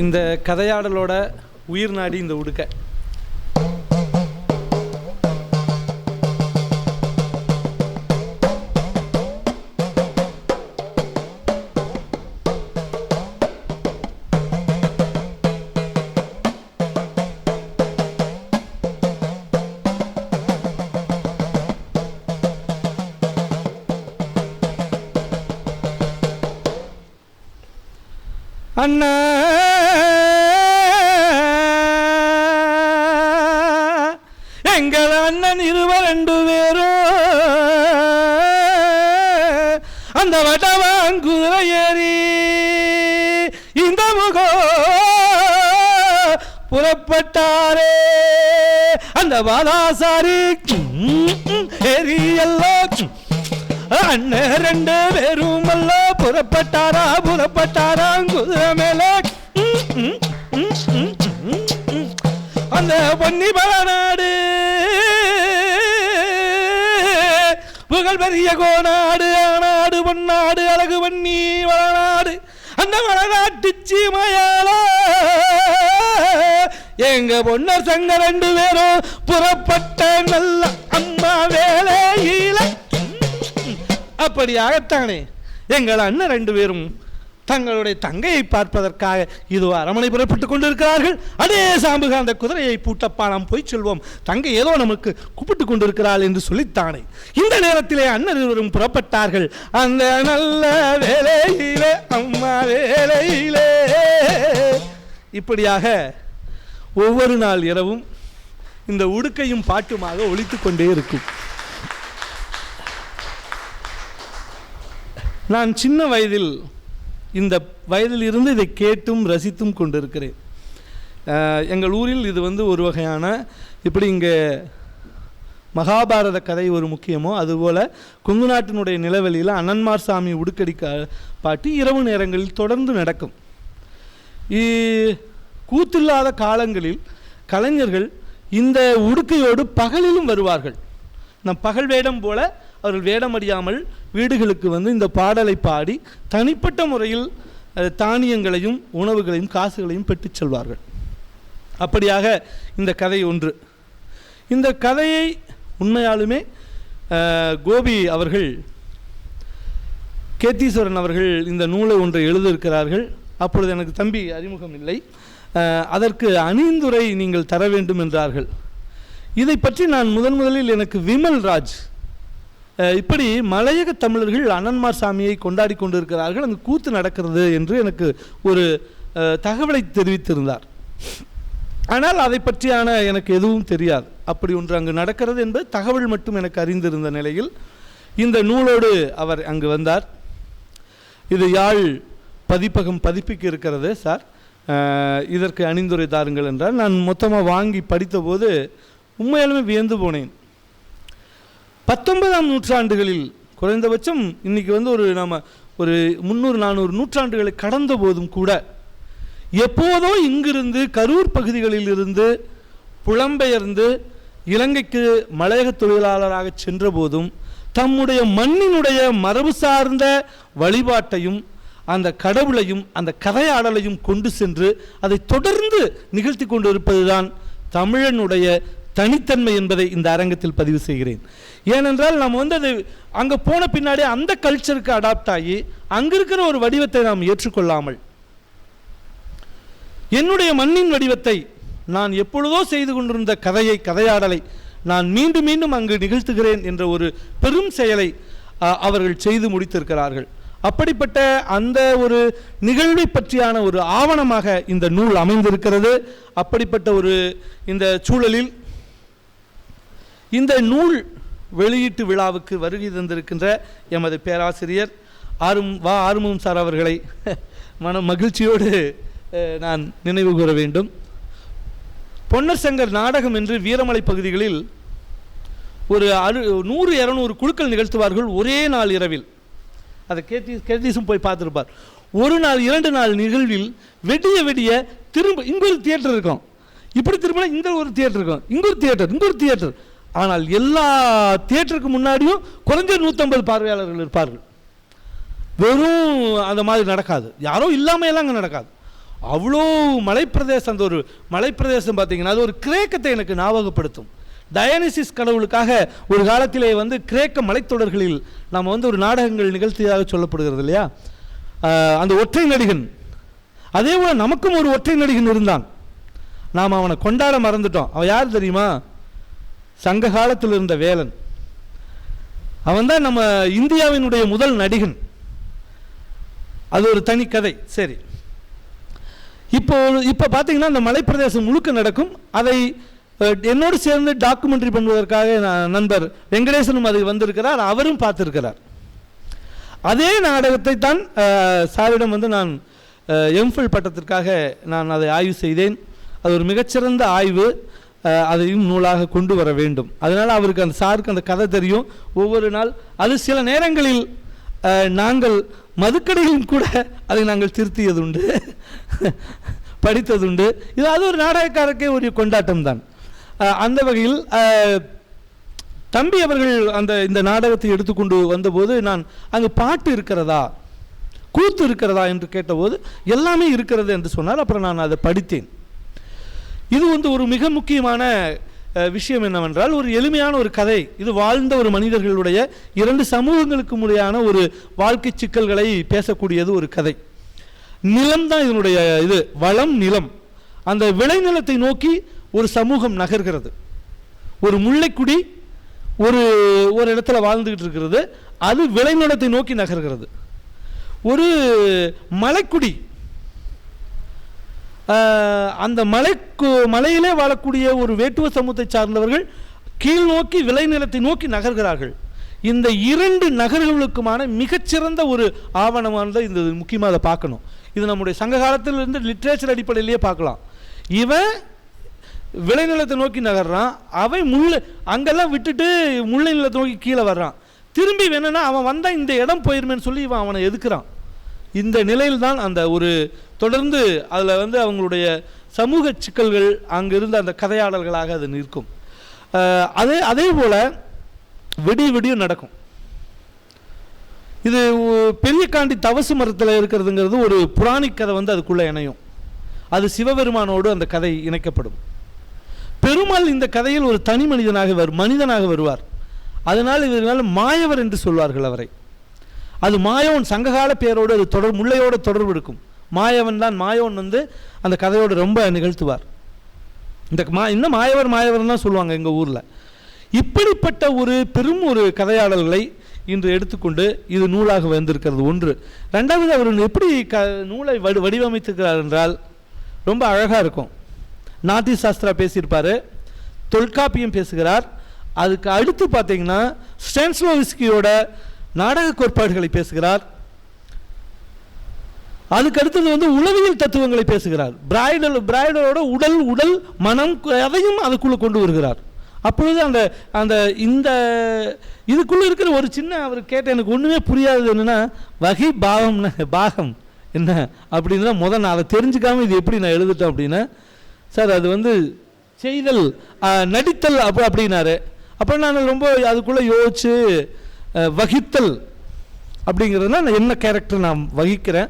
இந்த கதையாடலோட உயிர் நாடி இந்த உடுக்க. அண்ணா எங்கள் அண்ணன் 22 பேரும் அந்த வடவாங்குதிரை ஏறி இந்த முகம் புறப்பட்டாரே. அந்த வாலாசாரி ஏரியல்லோ அண்ணன் 2 பேரும் அல்ல புறப்பட்டாரா குதிரை மேல. அந்த பொன்னி பலநாடு புகழ் பெரிய கோநாடு ஆனாடு பொன்னாடு அழகு பண்ணி வளநாடு அந்த வளநாட்டு சீமையால எங்க பொன்னர் சங்க 2 பேரும் புறப்பட்ட நல்ல அம்மா வேலையில. அப்படியாகத்தானே எங்கள் அண்ணன் 2 பேரும் தங்களுடைய தங்கையை பார்ப்பதற்காக இதோ அரமனை புறப்பட்டுக் கொண்டிருக்கிறார்கள். அதே சாம்புக அந்த குதிரையை பூட்டப்பா நாம் போய் செல்வோம், தங்கை ஏதோ நமக்கு கூப்பிட்டு கொண்டிருக்கிறாள் என்று சொல்லித்தானே. இந்த நேரத்திலே அண்ணன் இருவரும் புறப்பட்டார்கள். அந்த நல்ல வேலையிலே அம்மா வேலையிலே. இப்படியாக ஒவ்வொரு நாள் இரவும் இந்த உடுக்கையும் பாட்டுமாக ஒலித்து கொண்டே இருக்கும். நான் சின்ன வயதில் இந்த வயதில் இருந்து இதை கேட்டும் ரசித்தும் கொண்டிருக்கிறேன். எங்கள் ஊரில் இது ஒரு வகையான இப்படி இங்கே மகாபாரத கதை ஒரு முக்கியமோ அதுபோல் கொங்கு நாட்டினுடைய நிலவெளியில் அண்ணன்மார் சாமி உடுக்கடி பாட்டு இரவு நேரங்களில் தொடர்ந்து நடக்கும். கூத்தில்லாத காலங்களில் கலைஞர்கள் இந்த உடுக்கையோடு பகலிலும் வருவார்கள். நம் பகல் வேடம் போல அவர்கள் வேடமறியாமல் வீடுகளுக்கு இந்த பாடலை பாடி தனிப்பட்ட முறையில் தானியங்களையும் உணவுகளையும் காசுகளையும் பெற்றுச் செல்வார்கள். அப்படியாக இந்த கதை ஒன்று. இந்த கதையை உண்மையாலுமே கோபி அவர்கள், கேத்தீஸ்வரன் அவர்கள் இந்த நூலை ஒன்றை எழுதியிருக்கிறார்கள். அப்பொழுது எனக்கு தம்பி அறிமுகம் இல்லை. அதற்கு அணிந்துரை நீங்கள் தர வேண்டும் என்றார்கள். இதை பற்றி நான் முதலில் எனக்கு விமல் ராஜ் இப்படி மலையக தமிழர்கள் அண்ணன்மார் சாமியை கொண்டாடி கொண்டிருக்கிறார்கள், அந்த கூத்து நடக்கிறது என்று எனக்கு ஒரு தகவலை தெரிவித்திருந்தார். ஆனால் அதை பற்றியான எனக்கு எதுவும் தெரியாது. அப்படி ஒன்று அங்கு நடக்கிறது என்பது தகவல் மட்டும் எனக்கு அறிந்திருந்த நிலையில் இந்த நூலோடு அவர் அங்கு வந்தார். இது யாழ் பதிப்பகம் பதிப்பிக்க இருக்கிறது சார், இதற்கு அணிந்துரை தாருங்கள் என்றால் நான் மொத்தமாக வாங்கி படித்தபோது உண்மையாலுமே வியந்து போனேன். 19ஆம் நூற்றாண்டுகளில் குறைந்தபட்சம் இன்றைக்கி நம்ம ஒரு 300-400 நூற்றாண்டுகளை கடந்த போதும் கூட எப்போதோ இங்கிருந்து கரூர் பகுதிகளில் இருந்து புலம்பெயர்ந்து இலங்கைக்கு மலையக தொழிலாளராக சென்ற போதும் தம்முடைய மண்ணினுடைய மரபு சார்ந்த வழிபாட்டையும் அந்த கடவுளையும் அந்த கதையாடலையும் கொண்டு சென்று அதை தொடர்ந்து நிகழ்த்தி கொண்டிருப்பதுதான் தமிழனுடைய தனித்தன்மை என்பதை இந்த அரங்கத்தில் பதிவு செய்கிறேன். ஏனென்றால் நாம் அது அங்கே போன பின்னாடி அந்த கல்ச்சருக்கு அடாப்ட் ஆகி அங்கே இருக்கிற ஒரு வடிவத்தை நாம் ஏற்றுக்கொள்ளாமல் என்னுடைய மண்ணின் வடிவத்தை நான் எப்பொழுதோ செய்து கொண்டிருந்த கதையாடலை நான் மீண்டும் மீண்டும் அங்கு நிகழ்த்துகிறேன் என்ற ஒரு பெரும் செயலை அவர்கள் செய்து முடித்திருக்கிறார்கள். அப்படிப்பட்ட அந்த ஒரு நிகழ்வை பற்றியான ஒரு ஆவணமாக இந்த நூல் அமைந்திருக்கிறது. அப்படிப்பட்ட ஒரு இந்த சூழலில் இந்த நூல் வெளியீட்டு விழாவுக்கு வருகை தந்திருக்கின்ற எமது பேராசிரியர் ஆறுமுகம் சார் அவர்களை மன மகிழ்ச்சியோடு நான் நினைவு கூற வேண்டும். பொன்னர் சங்கர் நாடகம் என்று வீரமலை பகுதிகளில் ஒரு 100-200 குழுக்கள் நிகழ்த்துவார்கள் ஒரே நாள் இரவில். அதை கேத்தீஸும் போய் பார்த்துருப்பார். ஒரு நாள் 2 நாள் நிகழ்வில் வெடிய திரும்ப இங்கே ஒரு தியேட்டர் இருக்கும், இப்படி திரும்ப இங்கே ஒரு தியேட்டர் இருக்கும், இங்கே ஒரு தியேட்டர். ஆனால் எல்லா தியேட்டருக்கு முன்னாடியும் குறைஞ்ச 150 பார்வையாளர்கள் இருப்பார்கள். வெறும் அந்த மாதிரி நடக்காது, யாரோ இல்லாமையெல்லாம் அங்கே நடக்காது. அவ்வளோ மலைப்பிரதேசம். அந்த ஒரு மலைப்பிரதேசம் பார்த்தீங்கன்னா அது ஒரு கிரேக்கத்தை எனக்கு ஞாபகப்படுத்தும். டயனிசிஸ் கடவுளுக்காக ஒரு காலத்திலே வந்து கிரேக்க மலைத்தொடர்களில் நாம் வந்து ஒரு நாடகங்கள் நிகழ்த்தியாக சொல்லப்படுகிறது இல்லையா, அந்த ஒற்றை நடிகன். அதே போல் நமக்கும் ஒரு ஒற்றை நடிகன் இருந்தான், நாம் அவனை கொண்டாட மறந்துட்டோம். அவன் யார் தெரியுமா? சங்க காலத்தில் இருந்த வேலன். அவன்தான் நம்ம இந்தியாவினுடைய முதல் நடிகன். அது ஒரு தனி கதை. சரி, இப்போ பார்த்தீங்கன்னா அந்த மலைப்பிரதேசம் முழுக்க நடக்கும். அதை என்னோடு சேர்ந்து டாக்குமெண்ட்ரி பண்ணுவதற்காக நண்பர் வெங்கடேசனும் அது வந்திருக்கிறார், அவரும் பார்த்திருக்கிறார். அதே நாடகத்தை தான் சாரிடம் வந்து நான் எம்ஃபில் பட்டத்திற்காக நான் அதை ஆய்வு செய்தேன். அது ஒரு மிகச்சிறந்த ஆய்வு, அதையும் நூலாக கொண்டு வர வேண்டும். அதனால் அவருக்கு அந்த சாருக்கு அந்த கதை தெரியும். ஒவ்வொரு நாள் அது சில நேரங்களில் நாங்கள் மதுக்கடையிலும் கூட அதை நாங்கள் திருத்தியதுண்டு, படித்ததுண்டு. இது அது ஒரு நாடகக்காரருக்கே ஒரு கொண்டாட்டம் தான். அந்த வகையில் தம்பி அவர்கள் இந்த நாடகத்தை எடுத்துக்கொண்டு வந்தபோது நான் அங்கு பாட்டு இருக்கிறதா, கூத்து இருக்கிறதா என்று கேட்டபோது எல்லாமே இருக்கிறது என்று சொன்னார். அப்புறம் நான் அதை படித்தேன். இது வந்து ஒரு மிக முக்கியமான விஷயம் என்னவென்றால், ஒரு எளிமையான ஒரு கதை. இது வாழ்ந்த ஒரு மனிதர்களுடைய இரண்டு சமூகங்களுக்கு முறையான ஒரு வாழ்க்கை சிக்கல்களை பேசக்கூடியது ஒரு கதை. நிலம் தான் இதனுடைய இது, வளம் நிலம். அந்த விளைநிலத்தை நோக்கி ஒரு சமூகம் நகர்கிறது. ஒரு முல்லைக்குடி ஒரு இடத்துல வாழ்ந்துகிட்டு இருக்கிறது, அது விளைநிலத்தை நோக்கி நகர்கிறது. ஒரு மலைக்குடி, அந்த மலையிலே வாழக்கூடிய ஒரு வேட்டுவ சமூகத்தை சார்ந்தவர்கள் கீழ் நோக்கி விளைநிலத்தை நோக்கி நகர்கிறார்கள். இந்த இரண்டு நகர்களுக்குமான மிகச்சிறந்த ஒரு ஆவணமானது இந்த முக்கியமாக அதை பார்க்கணும். இது நம்முடைய சங்க காலத்திலிருந்து லிட்ரேச்சர் அடிப்படையிலேயே பார்க்கலாம். இவன் விளைநிலத்தை நோக்கி நகர்றான், அவன் அங்கெல்லாம் விட்டுட்டு முல்லை நிலத்தை நோக்கி கீழே வர்றான். திரும்பி வேணும்னா அவன் வந்தால் இந்த இடம் போயிருமேன்னு சொல்லி இவன் அவனை எதுக்குறான். இந்த நிலையில் தான் அந்த ஒரு தொடர்ந்து அதில் வந்து அவங்களுடைய சமூக சிக்கல்கள் அங்கே இருந்த அந்த கதையாடல்களாக அது நிற்கும். அதே போல் விடியும் நடக்கும். இது பெரிய காண்டி தவசு மரத்தில் இருக்கிறதுங்கிறது ஒரு புராணிக் கதை வந்து அதுக்குள்ளே இணையும். அது சிவபெருமானோடு அந்த கதை இணைக்கப்படும். பெருமாள் இந்த கதையில் ஒரு தனி மனிதனாக வருவார். அதனால் இதனால் மாயவர் என்று சொல்வார்கள் அவரை. அது மாயவன் சங்ககால பேரோடு அது முல்லையோடு தொடர்பு இருக்கும். மாயவன் வந்து அந்த கதையோடு ரொம்ப நிகழ்த்துவார். இன்னும் மாயவர் தான் சொல்லுவாங்க எங்கள் ஊரில். இப்படிப்பட்ட ஒரு பெரும் ஒரு கதையாடல்களை இன்று எடுத்துக்கொண்டு இது நூலாக வந்திருக்கிறது ஒன்று. ரெண்டாவது, அவர் எப்படி நூலை வடிவமைத்திருக்கிறார் என்றால் ரொம்ப அழகாக இருக்கும். நாட்டி சாஸ்திரா பேசியிருப்பார், தொல்காப்பியம் பேசுகிறார். அதுக்கு அடுத்து பார்த்தீங்கன்னா ஸ்டானிஸ்லாவ்ஸ்கியோட நாடக கோட்பாடுகளை பேசுகிறார். அதுக்கு அடுத்தது வந்து உளவியல் தத்துவங்களை பேசுகிறார். பிராய்டலோட உடல் மனம் அதையும் அதுக்குள்ளே கொண்டு வருகிறார். அப்பொழுது அந்த இந்த இதுக்குள்ளே இருக்கிற ஒரு சின்ன அவர் கேட்ட எனக்கு ஒன்றுமே புரியாது என்னென்னா, வகை பாகம் என்ன அப்படின்னு தான் நான் அதை தெரிஞ்சுக்காமல் இது எப்படி நான் எழுதிட்டேன் அப்படின்னா, சார் அது வந்து செய்தல் நடித்தல் அப்படின்னாரு. அப்புறம் நான் ரொம்ப அதுக்குள்ளே யோசிச்சு வகித்தல் அப்படிங்கிறதுனா நான் என்ன கேரக்டர் நான் வகிக்கிறேன்.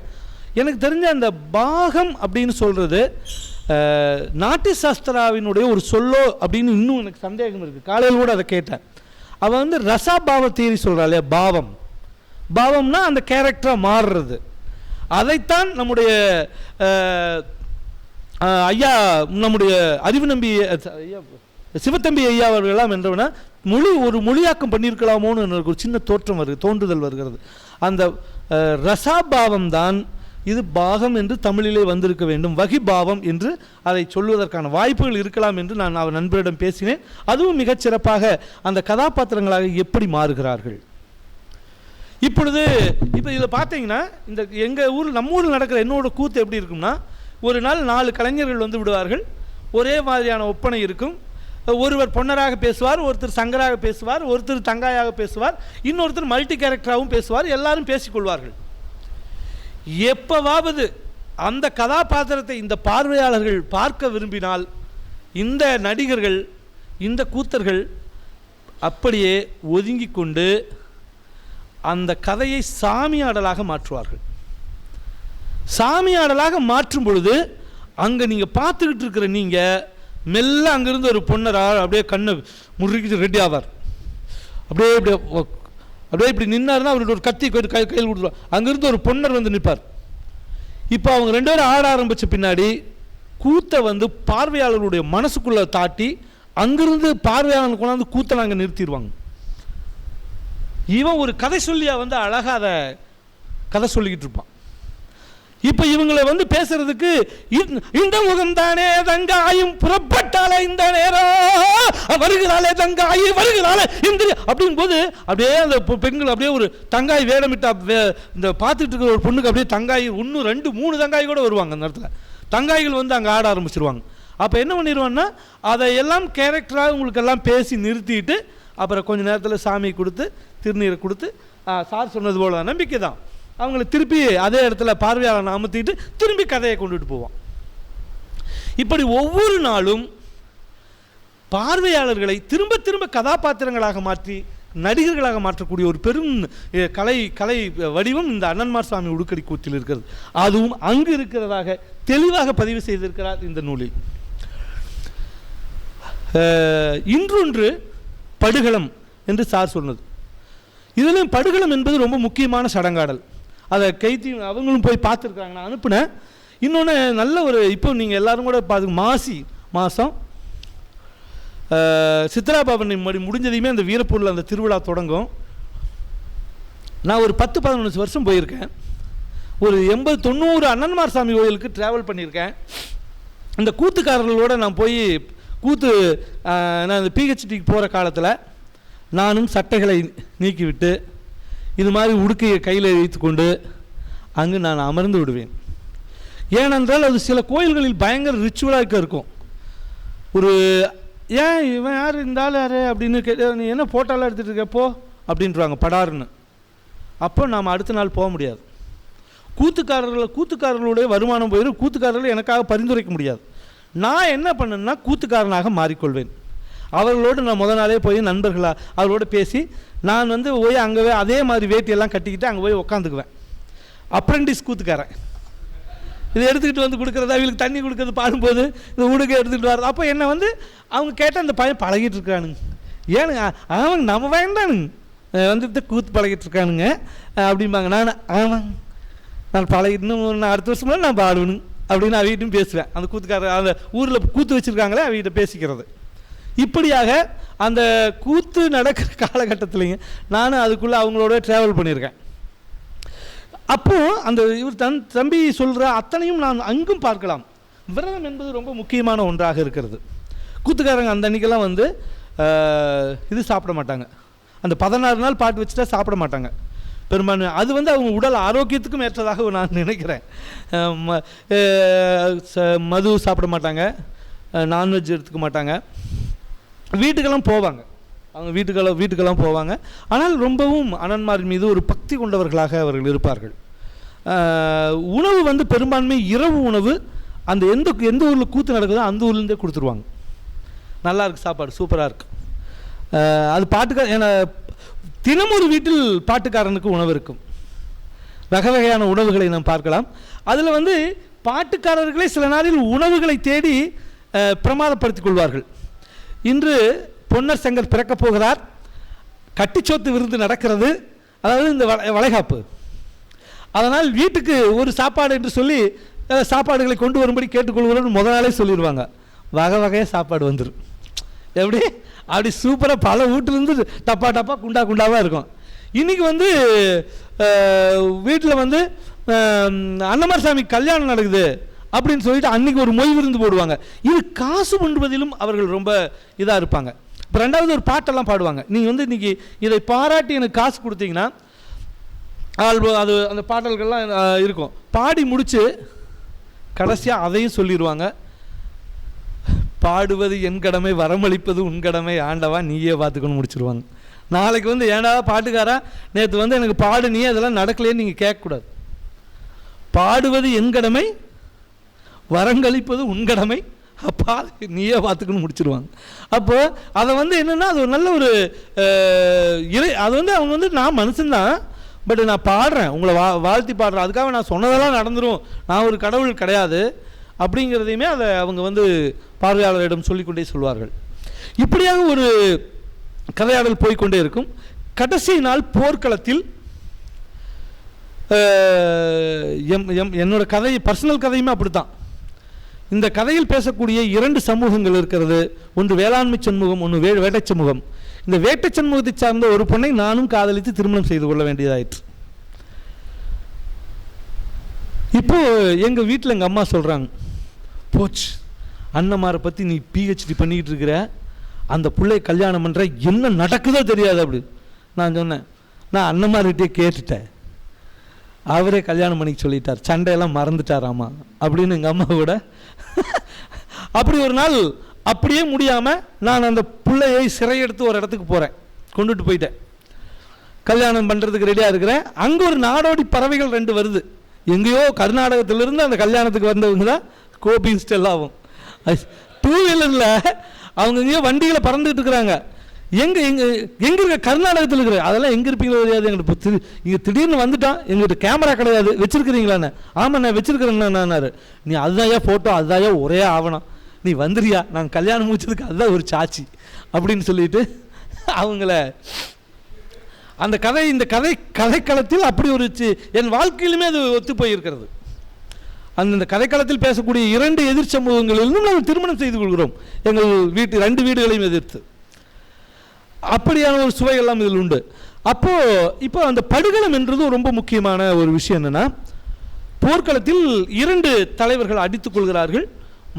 எனக்கு தெரிஞ்ச அந்த பாகம் அப்படின்னு சொல்கிறது நாட்டிய சாஸ்திராவினுடைய ஒரு சொல்லோ அப்படின்னு இன்னும் எனக்கு சந்தேகம் இருக்குது. காலையில் கூட அதை கேட்டேன். அவன் வந்து ரசாபாவ தியரி சொல்கிறா இல்லையா, பாவம்னா அந்த கேரக்டராக மாறுறது. அதைத்தான் நம்முடைய ஐயா, நம்முடைய அறிவு நம்பி சிவத்தம்பி ஐயா அவர்களெல்லாம் என்றவனா ஒரு மொழியாக்கம் பண்ணியிருக்கலாமோன்னு எனக்கு ஒரு சின்ன தோன்றுதல் வருகிறது. அந்த ரசாபாவம் தான் இது பாகம் என்று தமிழிலே வந்திருக்க வேண்டும். வகிபாவம் என்று அதை சொல்வதற்கான வாய்ப்புகள் இருக்கலாம் என்று நான் அவர் நண்பரிடம் பேசினேன். அதுவும் மிகச்சிறப்பாக அந்த கதாபாத்திரங்களாக எப்படி மாறுகிறார்கள். இப்போ இதில் பார்த்தீங்கன்னா இந்த நம்ம ஊரில் நடக்கிற என்னோட கூத்து எப்படி இருக்கும்னா, ஒரு நாள் 4 கலைஞர்கள் வந்து விடுவார்கள். ஒரே மாதிரியான ஒப்பனை இருக்கும். ஒருவர் பொன்னராக பேசுவார், ஒருத்தர் சங்கராக பேசுவார், ஒருத்தர் தங்காயாக பேசுவார், இன்னொருத்தர் மல்டி கேரக்டராகவும் பேசுவார். எல்லாரும் பேசிக்கொள்வார்கள். எப்பவாவது அந்த கதாபாத்திரத்தை இந்த பார்வையாளர்கள் பார்க்க விரும்பினால் இந்த நடிகர்கள், இந்த கூத்தர்கள் அப்படியே ஒதுங்கி கொண்டு அந்த கதையை சாமியாடலாக மாற்றுவார்கள். சாமியாடலாக மாற்றும் பொழுது அங்கே நீங்கள் பார்த்துக்கிட்டு இருக்கிற நீங்கள் மெல்ல அங்கேருந்து ஒரு பொண்ணரா அப்படியே கண்ணை முறுக்கிட்டு ரெடி ஆவார். அப்படியே அப்படியே அப்படியே இப்படி நின்னாருன்னா அவர்கிட்ட ஒரு கத்தி கையில் கொடுத்துருவார். அங்கேருந்து ஒரு பொன்னர் வந்து நிற்பார். இப்போ அவங்க 2 பேரும் ஆட ஆரம்பித்த பின்னாடி கூத்தை வந்து பார்வையாளர்களுடைய மனசுக்குள்ளே தாட்டி அங்கிருந்து பார்வையாளர்கள் கொண்டாந்து கூத்தை நாங்கள் நிறுத்திடுவாங்க. இவன் ஒரு கதை சொல்லியா வந்து அழகாக அதை கதை சொல்லிக்கிட்டு இருப்பான். இப்போ இவங்களை வந்து பேசுறதுக்கு இந்த முகம் தானே தங்காயும் புறப்பட்டாலே இந்த நேரம் வருகிறாளே தங்காயி வருகிறாளே இந்திரி அப்படின் போது அப்படியே அந்த பெண்கள் அப்படியே ஒரு தங்காய் வேடமிட்டா இந்த பார்த்துட்டு இருக்கிற ஒரு பொண்ணுக்கு அப்படியே தங்காய் 1 2 3 தங்காய் கூட வருவாங்க. அந்த இடத்துல தங்காய்கள் வந்து அங்கே ஆட ஆரம்பிச்சிருவாங்க. அப்போ என்ன பண்ணிடுவான்னா அதையெல்லாம் கேரக்டராக உங்களுக்கு எல்லாம் பேசி நிறுத்திட்டு அப்புறம் கொஞ்சம் நேரத்தில் சாமி கொடுத்து திருநீரை கொடுத்து சார் சொன்னது போல நம்பிக்கை தான் அவங்கள திருப்பி அதே இடத்துல பார்வையாளனை அமர்த்திட்டு திரும்பி கதையை கொண்டுட்டு போவான். இப்படி ஒவ்வொரு நாளும் பார்வையாளர்களை திரும்ப திரும்ப கதாபாத்திரங்களாக மாற்றி நடிகர்களாக மாற்றக்கூடிய ஒரு பெரும் கலை வடிவம் இந்த அண்ணன்மார் சுவாமி உடுக்கடி கூத்தில் இருக்கிறது. அதுவும் அங்கு இருக்கிறதாக தெளிவாக பதிவு செய்திருக்கிறார் இந்த நூலில். இன்றொன்று படுகளம் என்று சார் சொன்னது. இதிலும் படுகளம் என்பது ரொம்ப முக்கியமான சடங்காடல். அதை கைத்தி அவங்களும் போய் பார்த்துருக்காங்க, நான் அனுப்புனேன். இன்னொன்று நல்ல ஒரு இப்போ நீங்கள் எல்லோரும் கூட பார்த்து மாசி மாதம் சித்ரா பவனி முடிஞ்சதையுமே அந்த வீரப்பூரில் அந்த திருவிழா தொடங்கும். நான் ஒரு 10-11 வருஷம் போயிருக்கேன். ஒரு 80-90 அண்ணன்மார் சாமி கோயிலுக்கு ட்ராவல் பண்ணியிருக்கேன். அந்த கூத்துக்காரர்களோடு நான் போய் நான் இந்த பிஹெச்டிக்கு போகிற காலத்தில் நானும் சட்டைகளை நீக்கிவிட்டு இது மாதிரி உடுக்கையை கையில் வைத்து கொண்டு அங்கு நான் அமர்ந்து விடுவேன். ஏனென்றால் அது சில கோயில்களில் பயங்கர ரிச்சுவலாக இருக்கும். ஒரு ஏன் இவன் யார் இருந்தாலும் யார் அப்படின்னு நீ என்ன ஃபோட்டோலாம் எடுத்துகிட்டு இருக்கப்போ அப்படின்றாங்க படாருன்னு. அப்போ நாம் அடுத்த நாள் போக முடியாது. கூத்துக்காரர்களுடைய வருமானம் போயிடும். கூத்துக்காரர்கள் எனக்காக பரிந்துரைக்க முடியாது. நான் என்ன பண்ணேன்னா கூத்துக்காரனாக மாறிக்கொள்வேன். அவர்களோடு நான் முதல் நாளே போய் நண்பர்களாக அவர்களோடு பேசி நான் வந்து போய் அங்கே அதே மாதிரி வேட்டியெல்லாம் கட்டிக்கிட்டு அங்கே போய் உட்காந்துக்குவேன். அப்ரெண்டிஸ் கூத்துக்காரன் இதை எடுத்துக்கிட்டு வந்து கொடுக்குறதா, இவங்களுக்கு தண்ணி கொடுக்குறது பாடும்போது இந்த உடுக்கை எடுத்துக்கிட்டு வர்றது. அப்போ என்னை வந்து அவங்க கேட்டால் அந்த பையன் பழகிட்டு இருக்கானுங்க. ஏனுங்க அவங்க நம்ம வேண்டானுங்க வந்துட்டு கூத்து பழகிட்டு இருக்கானுங்க அப்படிம்பாங்க. நான் பழகிட்டு அடுத்த வருஷம் நான் பாடுவேனுங்க அப்படின்னு அவகிட்டும் பேசுவேன். அந்த கூத்துக்காரர் அந்த ஊரில் கூத்து வச்சுருக்காங்களே அவகிட்ட பேசிக்கிறது. இப்படியாக அந்த கூத்து நடக்கிற காலகட்டத்திலைங்க நானும் அதுக்குள்ளே அவங்களோட ட்ராவல் பண்ணியிருக்கேன். அப்போது அந்த இவர் தம்பி சொல்கிற அத்தனையும் நான் அங்கும் பார்க்கலாம். விரதம் என்பது ரொம்ப முக்கியமான ஒன்றாக இருக்கிறது. கூத்துக்காரங்க அந்த அன்றைக்கெல்லாம் வந்து இது சாப்பிட மாட்டாங்க. அந்த 16 நாள் பாட்டு வச்சுட்டா சாப்பிட மாட்டாங்க பெரும்பான்மை. அது வந்து அவங்க உடல் ஆரோக்கியத்துக்கும் ஏற்றதாக நான் நினைக்கிறேன். மது சாப்பிட மாட்டாங்க, நான்வெஜ் எடுத்துக்க மாட்டாங்க. வீட்டுக்கெல்லாம் போவாங்க, அவங்க வீட்டுக்கெல்லாம் போவாங்க. ஆனால் ரொம்பவும் அண்ணன்மார் மீது ஒரு பக்தி கொண்டவர்களாக அவர்கள் இருப்பார்கள். உணவு வந்து பெரும்பான்மை இரவு உணவு அந்த எந்த ஊரில் கூத்து நடக்குதோ அந்த ஊர்லேருந்தே கொடுத்துருவாங்க. நல்லா இருக்குது சாப்பாடு, சூப்பராக இருக்குது. அது பாட்டுக்கார தினம் ஒரு வீட்டில் பாட்டுக்காரனுக்கு உணவு இருக்கும். வகை வகையான உணவுகளை நாம் பார்க்கலாம். அதில் வந்து பாட்டுக்காரர்களே சில நாளில் உணவுகளை தேடி பிரமாதப்படுத்திக் கொள்வார்கள். இன்று பொன்னர் செங்கர் பிறக்கப் போகிறார், கட்டிச்சோத்து விருந்து நடக்கிறது, அதாவது இந்த வளைகாப்பு. அதனால் வீட்டுக்கு ஒரு சாப்பாடு என்று சொல்லி சாப்பாடுகளை கொண்டு வரும்படி கேட்டுக்கொள்கிறோன்னு முதல் நாளே சொல்லிடுவாங்க. வகை வகையாக சாப்பாடு வந்துடும். எப்படி அப்படி சூப்பராக பல வீட்டிலேருந்து டப்பா குண்டாவாக இருக்கும். இன்றைக்கி வந்து வீட்டில் வந்து அண்ணன்மார் சாமி கல்யாணம் நடக்குது அப்படின்னு சொல்லிட்டு அன்றைக்கி ஒரு மொய் விருந்து போடுவாங்க. இது காசு பண்ணுவதிலும் அவர்கள் ரொம்ப இதாக இருப்பாங்க. இப்போ 2வது ஒரு பாட்டெல்லாம் பாடுவாங்க. நீங்கள் வந்து இன்றைக்கி இதை பாராட்டி எனக்கு காசு கொடுத்தீங்கன்னா அது அந்த பாடல்கள்லாம் இருக்கும். பாடி முடித்து கடைசியாக அதையும் சொல்லிடுவாங்க. பாடுவது என் கடமை, வரமளிப்பது உன் கடமை, ஆண்டவா நீயே பார்த்துக்கணும் முடிச்சிருவாங்க. நாளைக்கு வந்து ஏண்டா பாட்டுக்காரா நேற்று வந்து எனக்கு பாடு நீ அதெல்லாம் நடக்கலைன்னு நீங்கள் கேட்கக்கூடாது. பாடுவது என் கடமை, வரங்களிப்பது உன் கடமை, அப்பா நீயே பார்த்துக்கணும் முடிச்சிருவாங்க. அப்போ அதை வந்து என்னென்னா அது ஒரு நல்ல ஒரு அது வந்து அவங்க வந்து நான் மனுஷன்தான் பட் நான் பாடுறேன், உங்களை வாழ்த்தி பாடுறேன், அதுக்காக நான் சொன்னதெல்லாம் நடந்துடும், நான் ஒரு கடவுள் கிடையாது அப்படிங்கிறதையுமே அதை அவங்க வந்து பார்வையாளரிடம் சொல்லிக்கொண்டே சொல்வார்கள். இப்படியாக ஒரு கதையாடல் போய்கொண்டே இருக்கும். கடைசி நாள் போர்க்களத்தில் என்னோட கதை, பர்சனல் கதையுமே அப்படித்தான். இந்த கதையில் பேசக்கூடிய 2 சமூகங்கள் இருக்கிறது. ஒன்று வேளாண்மை சமூகம், ஒன்று வேட்டை சமூகம். இந்த வேட்டை சமூகத்தை சார்ந்த ஒரு பொண்ணை நானும் காதலித்து திருமணம் செய்து கொள்ள வேண்டியதாயிற்று. இப்போ எங்கள் வீட்டில் எங்கள் அம்மா சொல்கிறாங்க, போச்சு அண்ணமாரை பற்றி நீ PhD பண்ணிக்கிட்டு இருக்கிற, அந்த பிள்ளை கல்யாணம் பண்ணுற, என்ன நடக்குதோ தெரியாது அப்படி. நான் சொன்னேன், நான் அண்ணமார்கிட்டே கேட்டுட்டேன், அவரே கல்யாணம் பண்ணிக்க சொல்லிட்டார், சண்டையெல்லாம் மறந்துட்டாராமா அப்படின்னு எங்கள் அம்மா கூட. அப்படி ஒரு நாள் அப்படியே முடியாமல் நான் அந்த பிள்ளையை சிறையெடுத்து ஒரு இடத்துக்கு போகிறேன், கொண்டுட்டு போயிட்டேன். கல்யாணம் பண்ணுறதுக்கு ரெடியாக இருக்கிறேன். அங்கே ஒரு நாடோடி பறவைகள் 2 வருது. எங்கேயோ கர்நாடகத்திலிருந்து அந்த கல்யாணத்துக்கு வந்தவங்க தான் கோபி ஸ்டெல்லாவும். 2 வீலரில் அவங்க எங்கேயோ வண்டிகளை பறந்துக்கிட்டு இருக்கிறாங்க. எங்கே இருக்க கர்நாடகத்தில் இருக்கிற, அதெல்லாம் எங்கே இருப்பீங்களோ தெரியாது. எங்கிட்ட இங்கே திடீர்னு வந்துட்டான், எங்கிட்ட கேமரா கிடையாது, வச்சுருக்கிறீங்களாண்ணே? ஆமாம் நான் வச்சுருக்கிறேன்னாரு. நீ அதுதான் ஏன் ஃபோட்டோ, அதுதான் ஏன் ஒரே ஆவணம், நீ வந்துறியா, நான் கல்யாணம் முடிச்சதுக்கு அதுதான் ஒரு சாட்சி அப்படின்னு சொல்லிட்டு அவங்கள அந்த கதை, இந்த கதைக்களத்தில் அப்படி ஒரு என் வாழ்க்கையிலுமே அது ஒத்து போயிருக்கிறது. அந்த கதைக்களத்தில் பேசக்கூடிய 2 எதிர் சமூகங்களிலும் நாங்கள் திருமணம் செய்து கொள்கிறோம், எங்கள் 2 வீடுகளையும் எதிர்த்து. அப்படியான ஒரு சுவையெல்லாம் இதில் உண்டு. இப்போ அந்த படுகளம் என்றது ரொம்ப முக்கியமான ஒரு விஷயம். என்னன்னா, போர்க்களத்தில் 2 தலைவர்கள் அடித்துக் கொள்கிறார்கள்.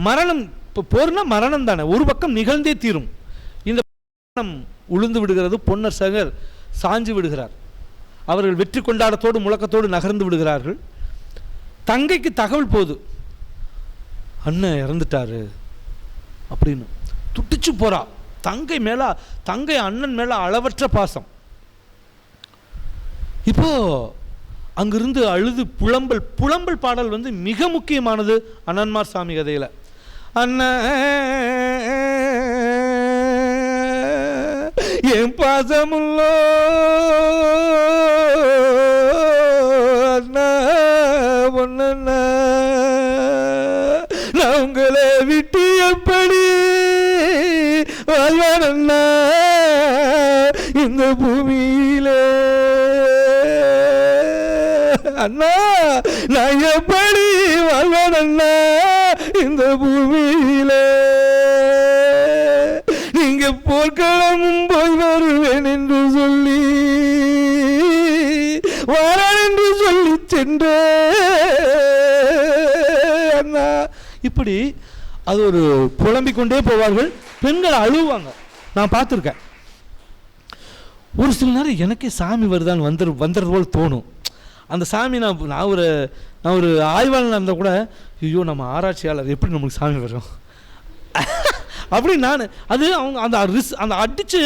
மரணம், இப்போ போர்னா மரணம் தானே, ஒரு பக்கம் நிகழ்ந்தே தீரும். இந்த மரணம் உளுந்து விடுகிறது, பொன்னர் சகர் சாஞ்சு விடுகிறார். அவர்கள் வெற்றி கொண்டாடத்தோடு முழக்கத்தோடு நகர்ந்து விடுகிறார்கள். தங்கைக்கு தகவல் போகுது, அண்ணன் இறந்துட்டாரு அப்படின்னு. துட்டிச்சு போறா. தங்கை அண்ணன் மேல அளவற்ற பாசம். இப்போ அங்கிருந்து அழுது புலம்பல் பாடல் வந்து மிக முக்கியமானது அண்ணன்மார் சாமி கதையில. அண்ணன் என் பாசமுள்ளோ அண்ணா பொண்ணண்ணா, நான் உங்களை விட்டு எப்படி வாழ்வானண்ணா இந்த பூமியிலே, அண்ணா நான் எப்படி வாழ்வானண்ணா இந்த பூமியிலே, நீங்க போர்க்களமும் போய் வருவேன் என்று சொல்லி வாரான் என்று சொல்லி சென்ற அண்ணா. இப்படி அது ஒரு புலம்பிக் கொண்டே போவார்கள். பெண்கள் அழுவாங்க, நான் பார்த்துருக்கேன். ஒரு சில நேரம் எனக்கே சாமி வருதான்னு வந்துடுறது போல் தோணும். அந்த சாமி நான் ஒரு ஆய்வாளர் இருந்தால் கூட, ஐயோ நம்ம ஆராய்ச்சியாளர் எப்படி நமக்கு சாமி வரும் அப்படி நான் அது அவங்க அந்த அடிச்சு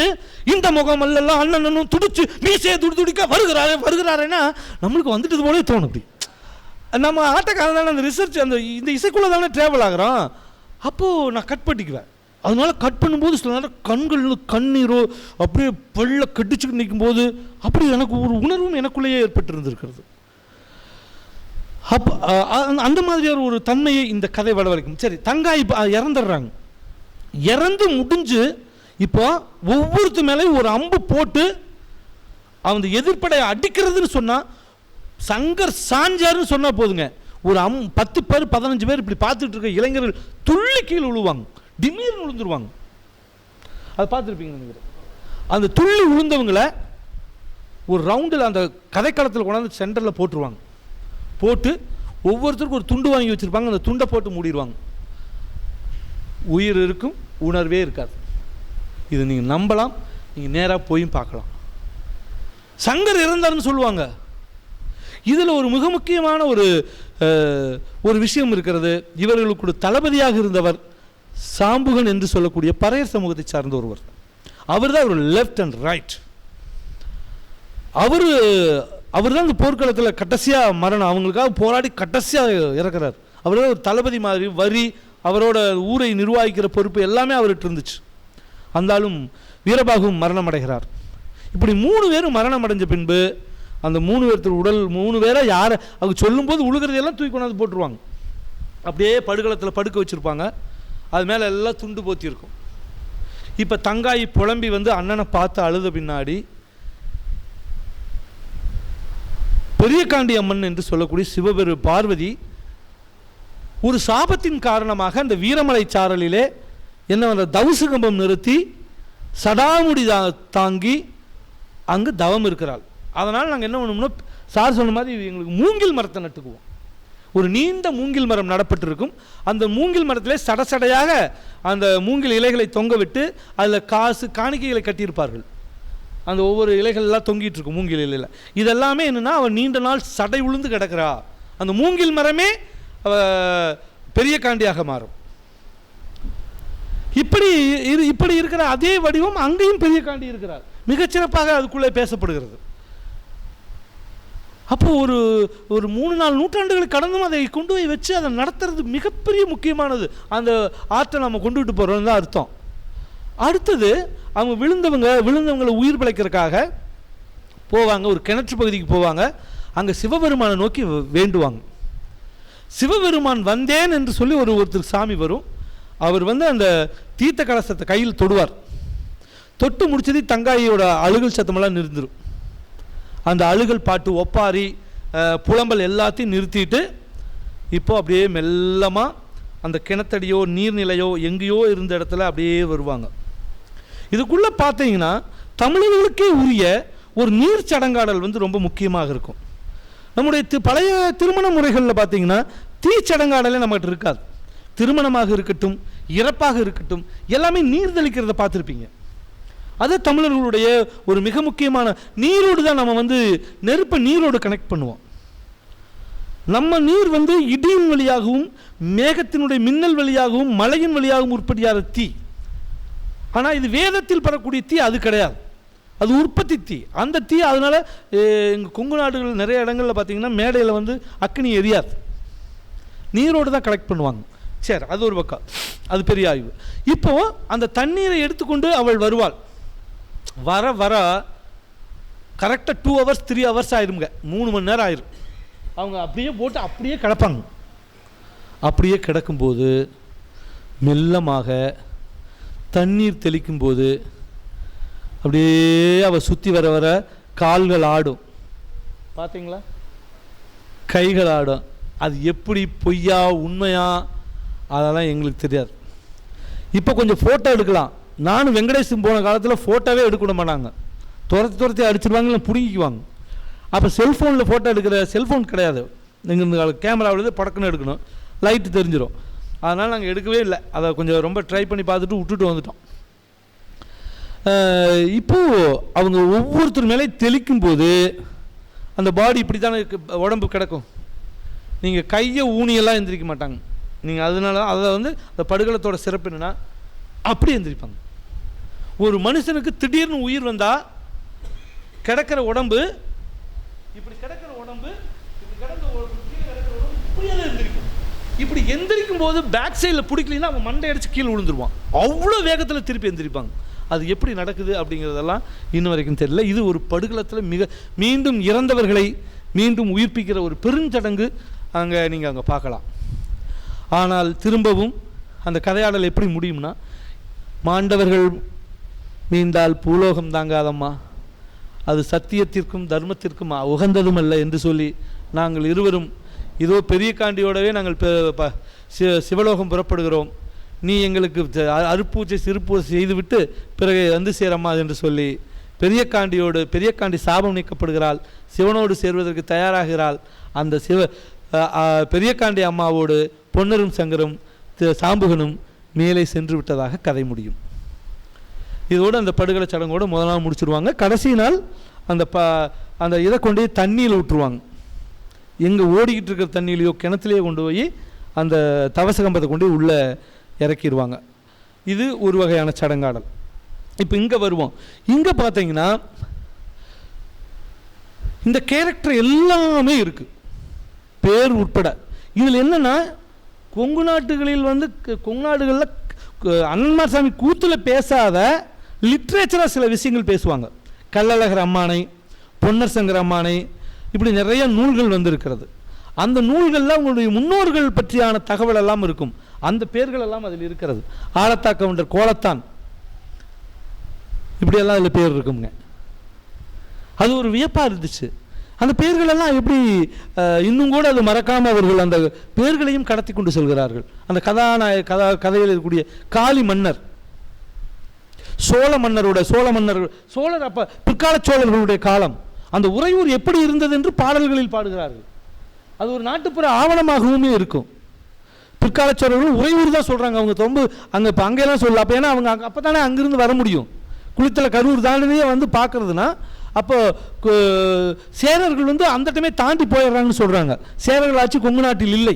இந்த முகமெல்லாம் அண்ணனும் துடிச்சு மீசையை துடிக்க வருகிறாருன்னா நம்மளுக்கு வந்துட்டு போலே தோணும். அப்படி நம்ம ஆட்டக்காரன் தானே, அந்த ரிசர்ச் இந்த இசைக்குள்ளே தானே ட்ராவல் ஆகிறோம். அப்போது நான் கட் பண்ணிக்குவேன். அதனால கட் பண்ணும்போது சில நேரம் கண்ணீரோ அப்படியே பள்ள கட்டிச்சுக்கிட்டு நிற்கும்போது அப்படி எனக்கு ஒரு உணர்வும் எனக்குள்ளேயே ஏற்பட்டிருந்திருக்கிறது. அப்போ அந்த மாதிரியான ஒரு தன்மையை இந்த கதை வளவழைக்கும். சரி, தங்காய் இறந்துடுறாங்க. இறந்து முடிஞ்சு இப்போ ஒவ்வொருத்த மேலேயும் ஒரு அம்பு போட்டு அவன் எதிர்ப்படையை அடிக்கிறதுன்னு சொன்னால், சங்கர் சாஞ்சாருன்னு சொன்னால் போதுங்க, ஒரு 10 பேர் 15 பேர் இப்படி பார்த்துட்டு இருக்க இளைஞர்கள் துள்ளி கீழே விழுவாங்க, திடீர்னு விழுந்துருவாங்க. அதை பார்த்துருப்பீங்க நினைக்கிறேன். அந்த துள்ளி விழுந்தவங்களை ஒரு ரவுண்டில் அந்த கதைக்களத்தில் கொண்டாந்து சென்டரில் போட்டுருவாங்க. போட்டு ஒவ்வொருத்தருக்கும் ஒரு துண்டு வாங்கி வச்சுருப்பாங்க. அந்த துண்டை போட்டு மூடிடுவாங்க. உயிர் இருக்கும், உணர்வே இருக்காது. இது நீங்கள் நம்பலாம், நீங்கள் நேராக போயும் பார்க்கலாம். சங்கர் இறந்தார்னு சொல்லுவாங்க. இதில் ஒரு மிக முக்கியமான ஒரு விஷயம் இருக்கிறது. இவர்களுக்கு ஒரு தளபதியாக இருந்தவர் சாம்புகன் என்று சொல்லக்கூடிய பறையர் சமூகத்தை சார்ந்த ஒருவர். அவர் தான் ஒரு லெஃப்ட் அண்ட் ரைட். அவர் தான் இந்த போர்க்களத்தில் கடைசியாக மரணம், அவங்களுக்காக போராடி கடைசியாக இறக்குறார். அவர் தான் ஒரு தளபதி மாதிரி. வரி, அவரோட ஊரை நிர்வகிக்கிற பொறுப்பு எல்லாமே அவர்கிட்ட இருந்துச்சு. அந்தாலும் வீரபாகுவும் மரணம் அடைகிறார். இப்படி 3 பேரும் மரணம் அடைஞ்ச பின்பு அந்த 3 பேர்த்து உடல் 3 பேரை யாரை அவங்க சொல்லும்போது உழுகிறதையெல்லாம் தூக்கி கொண்டாந்து போட்டுருவாங்க. அப்படியே படுகளத்தில் படுக்க வச்சுருப்பாங்க. அது மேலே எல்லாம் துண்டு போத்தி இருக்கும். இப்போ தங்காய் புலம்பி வந்து அண்ணனை பார்த்து அழுத பின்னாடி பெரியகாண்டி அம்மன் என்று சொல்லக்கூடிய சிவபெரு பார்வதி ஒரு சாபத்தின் காரணமாக அந்த வீரமலை சாரலிலே என்ன தவுசு கம்பம் நிறுத்தி சடாமுடி தாங்கி அங்கு தவம் இருக்கிறாள். அதனால் நாங்கள் என்ன பண்ணோம்னா சார் சொன்ன மாதிரி எங்களுக்கு மூங்கில் மரத்தை நட்டுக்குவோம். ஒரு நீண்ட மூங்கில் மரம் நடப்பட்டிருக்கும். அந்த மூங்கில் மரத்திலே சடசடையாக அந்த மூங்கில் இலைகளை தொங்க விட்டு அதில் காசு காணிக்கைகளை கட்டியிருப்பார்கள். அந்த ஒவ்வொரு இலைகள்லாம் தொங்கிட்டு இருக்கும் மூங்கில் இலையில். இதெல்லாமே என்னென்னா அவன் நீண்ட நாள் சடை உளுந்து கிடக்கிறா. அந்த மூங்கில் மரமே பெரிய காண்டியாக மாறும். இப்படி இருக்கிற அதே வடிவம் அங்கேயும் பெரிய காண்டி இருக்கிறார். மிகச்சிறப்பாக அதுக்குள்ளே பேசப்படுகிறது. அப்போ ஒரு 3-4 நூற்றாண்டுகளை கடந்தும் அதை கொண்டு போய் வச்சு அதை நடத்துறது மிகப்பெரிய முக்கியமானது. அந்த ஆற்றை நம்ம கொண்டுகிட்டு போகிறோம் தான் அர்த்தம். அடுத்தது அவங்க விழுந்தவங்களை உயிர் பிழைக்கிறதுக்காக போவாங்க. ஒரு கிணற்று பகுதிக்கு போவாங்க. அங்கே சிவபெருமானை நோக்கி வேண்டுவாங்க. சிவபெருமான் வந்தேன் என்று சொல்லி ஒருத்தர் சாமி வரும். அவர் வந்து அந்த தீர்த்த கலசத்தை கையில் தொடுவார். தொட்டு முடிச்சது தங்காயோட அழுகல் சத்தமெல்லாம் நிறுந்துடும். அந்த அழுகல் பாட்டு ஒப்பாரி புலம்பல் எல்லாத்தையும் நிறுத்திட்டு இப்போ அப்படியே மெல்லமாக அந்த கிணத்தடியோ நீர்நிலையோ எங்கேயோ இருந்த இடத்துல அப்படியே வருவாங்க. இதுக்குள்ளே பார்த்தீங்கன்னா தமிழர்களுக்கே உரிய ஒரு நீர் சடங்காடல் வந்து ரொம்ப முக்கியமாக இருக்கும். நம்முடைய பழைய திருமண முறைகளில் பார்த்தீங்கன்னா தீச்சடங்காடலே நம்மகிட்ட இருக்காது. திருமணமாக இருக்கட்டும், இறப்பாக இருக்கட்டும், எல்லாமே நீர் தெளிக்கிறத பார்த்துருப்பீங்க. அது தமிழர்களுடைய ஒரு மிக முக்கியமான நீரோடு தான். நம்ம வந்து நெருப்பை நீரோடு கனெக்ட் பண்ணுவோம். நம்ம நீர் வந்து இடியின் வழியாகவும் மேகத்தினுடைய மின்னல் வழியாகவும் மழையின் வழியாகவும் உற்பத்தியாகிற தீ. ஆனால் இது வேதத்தில் பெறக்கூடிய தீ அது கிடையாது. அது உற்பத்தி தீ. அந்த தீ அதனால் எங்கள் கொங்கு நாடுகள் நிறைய இடங்களில் பார்த்தீங்கன்னா மேடையில் வந்து அக்னி எரியாது. நீரோடு தான் கலெக்ட் பண்ணுவாங்க. சரி, அது ஒரு பக்கம். அது பெரிய ஆய்வு. இப்போது அந்த தண்ணீரை எடுத்துக்கொண்டு அவள் வருவாள். வர வர கரெக்டாக 2 hours 3 hours ஆயிருங்க. 3 மணி நேரம் ஆயிரும். அவங்க அப்படியே போட்டு அப்படியே கிடப்பாங்க. அப்படியே கிடக்கும்போது மெல்லமாக தண்ணீர் தெளிக்கும்போது அப்படியே அவள் சுற்றி வர வர கால்கள் ஆடும். பார்த்தீங்களா? கைகள் ஆடும். அது எப்படி பொய்யா உண்மையா அதெல்லாம் எங்களுக்கு தெரியாது. இப்போ கொஞ்சம் ஃபோட்டோ எடுக்கலாம். நானும் வெங்கடேசன் போன காலத்தில் ஃபோட்டோவே எடுக்க மாட்டாங்க. துரத்தி அடிச்சிருவாங்க, இல்லை பிடுங்கிக்குவாங்க. அப்போ செல்ஃபோனில் ஃபோட்டோ எடுக்கிற செல்ஃபோன் கிடையாது. நீங்கள் இந்த கேமராவில் படக்குன்னு எடுக்கணும், லைட்டு தெரிஞ்சிடும். அதனால் நாங்கள் எடுக்கவே இல்லை. அதை கொஞ்சம் ரொம்ப ட்ரை பண்ணி பார்த்துட்டு விட்டுட்டு வந்துட்டோம். இப்போது அவங்க ஒவ்வொருத்தர் மேலே தெளிக்கும்போது அந்த பாடி இப்படி தானே உடம்பு கிடக்கும். நீங்கள் கையை ஊனியெல்லாம் எந்திரிக்க மாட்டாங்க. நீங்கள் அதனால அதை வந்து அந்த படுகளத்தோட சிறப்பு என்னென்னா அப்படி எந்திரிப்பாங்க. ஒரு மனுஷனுக்கு திடீர்னு உயிர் வந்தால் கிடக்கிற உடம்பு இப்படி கிடக்கிற உடம்பு இப்படியே எந்திரிக்கும். இப்படி எந்திரிக்கும் போது பேக் சைடில் பிடிக்கலன்னா அவன் மண்டை அடித்து கீழே விழுந்துருவான். அவ்வளோ வேகத்தில் திருப்பி எந்திரிப்பாங்க. அது எப்படி நடக்குது அப்படிங்கிறதெல்லாம் இன்னும் வரைக்கும் தெரியல. இது ஒரு படுகளத்தில் மீண்டும் இறந்தவர்களை மீண்டும் உயிர்ப்பிக்கிற ஒரு பெருஞ்சடங்கு நீங்கள் அங்கே பார்க்கலாம். ஆனால் திரும்பவும் அந்த கதையாடல் எப்படி முடியும்னா, மாண்டவர்கள் மீண்டால் பூலோகம் தாங்காதம்மா, அது சத்தியத்திற்கும் தர்மத்திற்கும் உகந்ததும் அல்ல என்று சொல்லி நாங்கள் இருவரும் இதோ பெரிய காண்டியோடவே நாங்கள் சிவலோகம் புறப்படுகிறோம். நீ எங்களுக்கு அருப்பூச்சை சிறுப்பூச்சை செய்துவிட்டு பிறகு வந்து சேரம்மா என்று சொல்லி பெரிய காண்டி சாபம் நீக்கப்படுகிறாள். சிவனோடு சேர்வதற்கு தயாராகிறாள். அந்த பெரிய காண்டி அம்மாவோடு பொன்னரும் சங்கரும் சாம்புகனும் மேலே சென்று விட்டதாக கதை முடியும். இதோடு அந்த படுகொலை சடங்கோடு முதல் நாள் முடிச்சுடுவாங்க. கடைசி நாள் அந்த இதை கொண்டு போய் தண்ணியில் விட்டுருவாங்க. எங்கே ஓடிக்கிட்டு இருக்கிற தண்ணியிலையோ கிணத்துலையோ கொண்டு போய் அந்த தவச கம்பத்தை கொண்டு போய் உள்ளே இறக்கிடுவாங்க. இது ஒரு வகையான சடங்காடல். இப்போ இங்கே வருவோம். இங்கே பார்த்தீங்கன்னா இந்த கேரக்டர் எல்லாமே இருக்குது, பேர் உட்பட. இதில் என்னென்னா கொங்கு நாடுகளில் கொங்கு நாடுகளில் அண்ணன்மார் சாமி கூத்தில் பேசாத லிட்ரேச்சராக சில விஷயங்கள் பேசுவாங்க. கள்ளழகர் அம்மானை, பொன்னர் சங்கர் அம்மானை, இப்படி நிறைய நூல்கள் வந்திருக்கிறது. அந்த நூல்களில் உங்களுடைய முன்னோர்கள் பற்றியான தகவல் எல்லாம் இருக்கும். அந்த பேர்கள் எல்லாம் அதில் இருக்கிறது. ஆலத்தா கவுண்டர், கோலத்தான், இப்படியெல்லாம் அதில் பேர் இருக்குங்க. அது ஒரு வியப்பாக இருந்துச்சு. அந்த பேர்களெல்லாம் எப்படி இன்னும் கூட அது மறக்காமல் அவர்கள் அந்த பேர்களையும் கடத்தி கொண்டு செல்கிறார்கள். அந்த கதையில் இருக்கக்கூடிய காளி மன்னர், சோழ சோழர் அப்போ பிற்கால சோழர்களுடைய காலம், அந்த உறையூர் எப்படி இருந்தது என்று பாடல்களில் பாடுகிறார்கள். அது ஒரு நாட்டுப்புற ஆவணமாகவுமே இருக்கும். பிற்கால சோழர்கள் உறையூர் தான் சொல்கிறாங்க. அவங்க ரொம்ப அங்கே இப்போ அங்கெல்லாம் சொல்லல. அப்போ ஏன்னா அவங்க அப்போ தானே அங்கேருந்து வர முடியும். குளித்தலை கரூர் தாண்டியே வந்து பார்க்குறதுனா அப்போ சேரர்கள் வந்து அந்த டைமே தாண்டி போயிடுறாங்கன்னு சொல்கிறாங்க. சேரர்கள் ஆட்சி கொங்கு நாட்டில் இல்லை,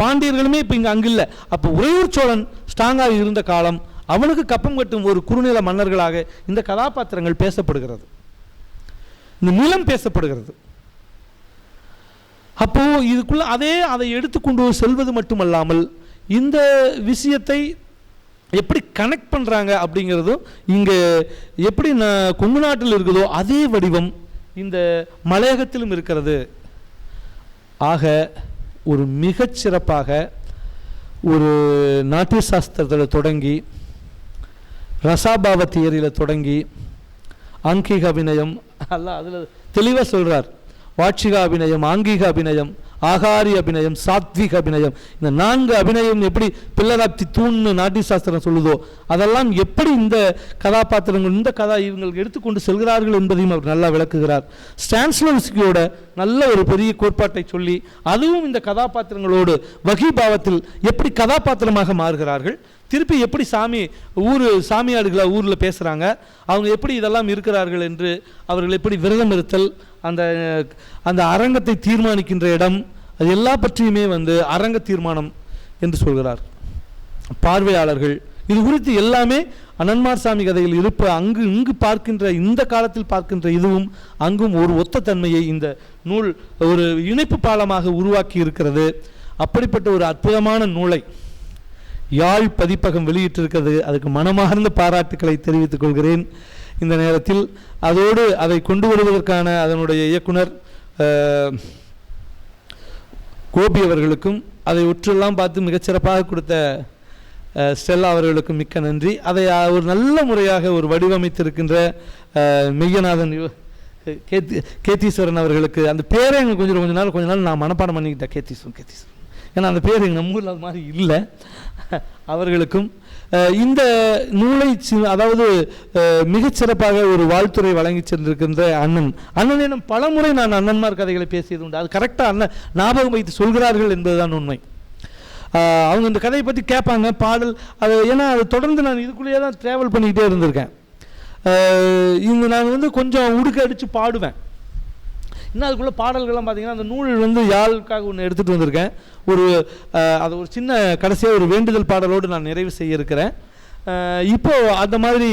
பாண்டியர்களுமே இப்போ இங்கே அங்கே இல்லை. அப்போ உறையூர் சோழன் ஸ்ட்ராங்காக இருந்த காலம், அவனுக்கு கப்பம் கட்டும் ஒரு குறுநில மன்னர்களாக இந்த கதாபாத்திரங்கள் பேசப்படுகிறது, இந்த நிலம் பேசப்படுகிறது. அப்போ இதுக்குள்ள அதை எடுத்துக்கொண்டு செல்வது மட்டுமல்லாமல் இந்த விஷயத்தை எப்படி கனெக்ட் பண்ணுறாங்க அப்படிங்கிறதும் இங்கே எப்படி கொங்கு நாட்டில் இருக்குதோ அதே வடிவம் இந்த மலையகத்திலும் இருக்கிறது. ஆக ஒரு மிகச்சிறப்பாக ஒரு நாட்டிய சாஸ்திரத்தில் தொடங்கி, ரசாபாவ தியரியில் தொடங்கி, ஆங்கிக அபிநயம் அல்ல அதில் தெளிவாக சொல்கிறார். வாட்சிக அபிநயம், ஆங்கிக அபிநயம், ஆகாரி அபிநயம், சாத்விக அபிநயம், இந்த 4 அபிநயம் எப்படி பில்லராப்தி தூண்னு நாட்டிய சாஸ்திரம் சொல்லுதோ அதெல்லாம் எப்படி இந்த கதாபாத்திரங்கள் இந்த இவங்களுக்கு எடுத்துக்கொண்டு செல்கிறார்கள் என்பதையும் அவர் நல்லா விளக்குகிறார். ஸ்டான்ஸ்லோவ்ஸ்கியோட நல்ல ஒரு பெரிய கோட்பாட்டை சொல்லி அதுவும் இந்த கதாபாத்திரங்களோடு வகிபாவத்தில் எப்படி கதாபாத்திரமாக மாறுகிறார்கள், திருப்பி எப்படி சாமியாடுகளை ஊரில் பேசுகிறாங்க, அவங்க எப்படி இதெல்லாம் இருக்கிறார்கள் என்று, அவர்கள் எப்படி விரதம் இருத்தல், அந்த அரங்கத்தை தீர்மானிக்கின்ற இடம், அது எல்லா பற்றியுமே வந்து அரங்க தீர்மானம் என்று சொல்கிறார். பார்வையாளர்கள் இது குறித்து எல்லாமே அனன்மார் சாமி கதையில் இங்கு பார்க்கின்ற இந்த காலத்தில் பார்க்கின்ற இதுவும் அங்கும் ஒரு ஒத்த தன்மையை இந்த நூல் ஒரு இணைப்பு பாலமாக உருவாக்கி இருக்கிறது. அப்படிப்பட்ட ஒரு அற்புதமான நூலை யாழ் பதிப்பகம் வெளியிட்டிருக்கிறது. அதுக்கு மனமார்ந்த பாராட்டுக்களை தெரிவித்துக் கொள்கிறேன் இந்த நேரத்தில். அதோடு அதை கொண்டு வருவதற்கான அதனுடைய இயக்குனர் கோபி அவர்களுக்கும், அதை உற்றெல்லாம் பார்த்து மிகச்சிறப்பாக கொடுத்த ஸ்டெல்லா அவர்களுக்கும் மிக்க நன்றி. அதை ஒரு நல்ல முறையாக ஒரு வடிவமைத்திருக்கின்ற மெய்யநாதன் கேத்தீஸ்வரன் அவர்களுக்கு, அந்த பேரை எங்களுக்கு கொஞ்ச நாள் நான் மனப்பாடம் பண்ணிக்கிட்டேன், கேத்தீஸ்வரன், ஏன்னா அந்த பேர் எங்கள் நம்ம ஊரில் அது மாதிரி இல்லை. அவர்களுக்கும் இந்த நூலை அதாவது மிகச்சிறப்பாக ஒரு வாழ்த்துறை வழங்கி சென்றிருக்கின்ற அண்ணனிடம் பல முறை நான் அண்ணன்மார் கதைகளை பேசியது உண்டு. அது கரெக்டாக அண்ணன் ஞாபகம் வைத்து சொல்கிறார்கள் என்பதுதான் உண்மை. அவங்க இந்த கதையை பற்றி கேட்பாங்க, பாடல் அது, ஏன்னா அது தொடர்ந்து நான் இதுக்குள்ளேயே தான் ட்ராவல் பண்ணிக்கிட்டே இருந்திருக்கேன். நான் வந்து கொஞ்சம் உடுக்க அடித்து பாடுவேன். இன்னும் அதுக்குள்ளே பாடல்கள்லாம் பார்த்தீங்கன்னா அந்த நூல் வந்து யாழுக்காக ஒன்று எடுத்துகிட்டு வந்திருக்கேன். அது ஒரு சின்ன கடைசியாக ஒரு வேண்டுதல் பாடலோடு நான் நிறைவு செய்ய இருக்கிறேன். இப்போது அந்த மாதிரி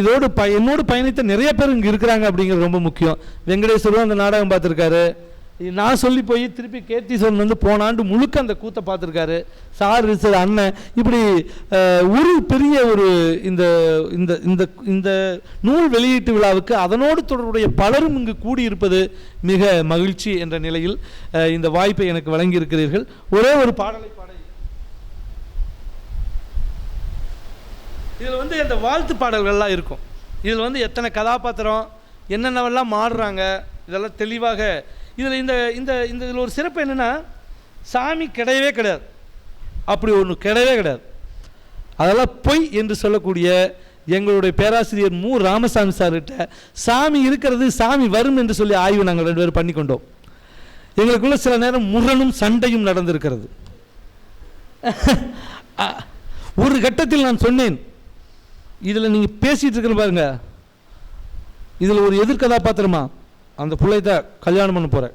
இதோடு என்னோடு பயணித்த நிறைய பேர் இங்கே இருக்கிறாங்க அப்படிங்கிறது ரொம்ப முக்கியம். வெங்கடேஸ்வரும் அந்த நாடகம் பார்த்துருக்காரு. நான் சொல்லி போய் திருப்பி கேத்தீஸ்வரன் வந்து போன ஆண்டு முழுக்க அந்த கூத்தை பார்த்துருக்காரு. சார் அண்ணன் இப்படி ஒரு பெரிய ஒரு இந்த இந்த இந்த இந்த நூல் வெளியீட்டு விழாவுக்கு அதனோடு தொடர்புடைய பலரும் இங்கு கூடியிருப்பது மிக மகிழ்ச்சி என்ற நிலையில் இந்த வாய்ப்பை எனக்கு வழங்கியிருக்கிறீர்கள். ஒரே ஒரு பாடலை பாட, இதில் வந்து இந்த வாழ்த்து பாடல்கள்லாம் இருக்கும். இதில் வந்து எத்தனை கதாபாத்திரம் என்னென்னவெல்லாம் மாறுறாங்க இதெல்லாம் தெளிவாக இதில் இந்த இந்த இந்த இதில் ஒரு சிறப்பு என்னென்னா, சாமி கிடையவே கிடையாது, அப்படி ஒன்று கிடையவே கிடையாது. அதெல்லாம் பொய் என்று சொல்லக்கூடிய எங்களுடைய பேராசிரியர் மு ராமசாமி சார்கிட்ட சாமி இருக்கிறது, சாமி வரும் என்று சொல்லி ஆய்வு நாங்கள் 2 பேரும் பண்ணிக்கொண்டோம். எங்களுக்குள்ள சில நேரம் முரணும் சண்டையும் நடந்திருக்கிறது. ஒரு கட்டத்தில் நான் சொன்னேன், இதில் நீங்கள் பேசிகிட்டு இருக்கிற பாருங்க, இதில் ஒரு எதிர்கதாபாத்திரமா அந்த பிள்ளைத்த கல்யாணம் பண்ண போகிறேன்,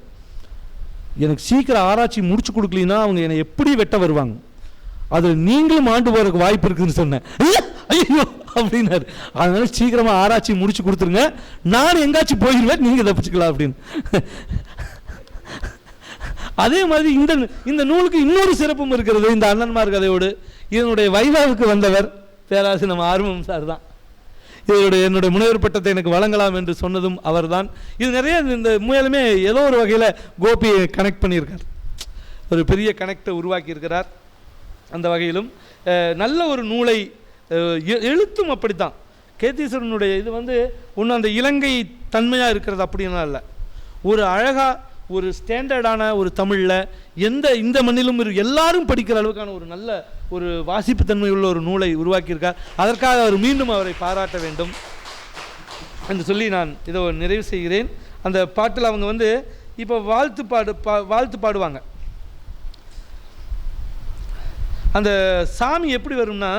எனக்கு சீக்கிரம் ஆராய்ச்சி முடிச்சு கொடுக்கலன்னா அவங்க என்னை எப்படி வெட்ட வருவாங்க, அதில் நீங்களும் ஆண்டு போகிறதுக்கு வாய்ப்பு இருக்குதுன்னு சொன்னேன். ஐயோ அப்படின்னாரு. அதனால சீக்கிரமாக ஆராய்ச்சி முடிச்சு கொடுத்துருங்க, நான் எங்காச்சும் போயிடுவேன், நீங்கள் தப்பிச்சுக்கலாம் அப்படின்னு. அதே மாதிரி இந்த நூலுக்கு இன்னொரு சிறப்பும் இருக்கிறது. இந்த அண்ணன்மார் கதையோடு இதனுடைய வைவாவுக்கு வந்தவர் பேராசிரியர் நம்ம ஆர்வம் சார் தான். என்னுடைய முனைவர் பட்டத்தை எனக்கு வழங்கலாம் என்று சொன்னதும் அவர்தான். இது நிறைய இந்த முயலுமே ஏதோ ஒரு வகையில் கோபியை கனெக்ட் பண்ணியிருக்கார், ஒரு பெரிய கனெக்டை உருவாக்கியிருக்கிறார். அந்த வகையிலும் நல்ல ஒரு நூலை எழுத்தும் அப்படித்தான். கேதீஸ்வரனுடைய இது ஒன்றும் அந்த இலங்கை தன்மையாக இருக்கிறது அப்படின்னா இல்லை, ஒரு அழகாக ஒரு ஸ்டாண்டர்டான ஒரு தமிழில் இந்த மண்ணிலும் எல்லாரும் படிக்கிற அளவுக்கான ஒரு நல்ல ஒரு வாசிப்பு தன்மை உள்ள ஒரு நூலை உருவாக்கியிருக்கார். அதற்காக அவர் மீண்டும் அவரை பாராட்ட வேண்டும் என்று சொல்லி நான் இதை நிறைவு செய்கிறேன். அந்த பாட்டில் அவங்க இப்போ வாழ்த்து பாடுவாங்க. அந்த சாமி எப்படி வரும்னா,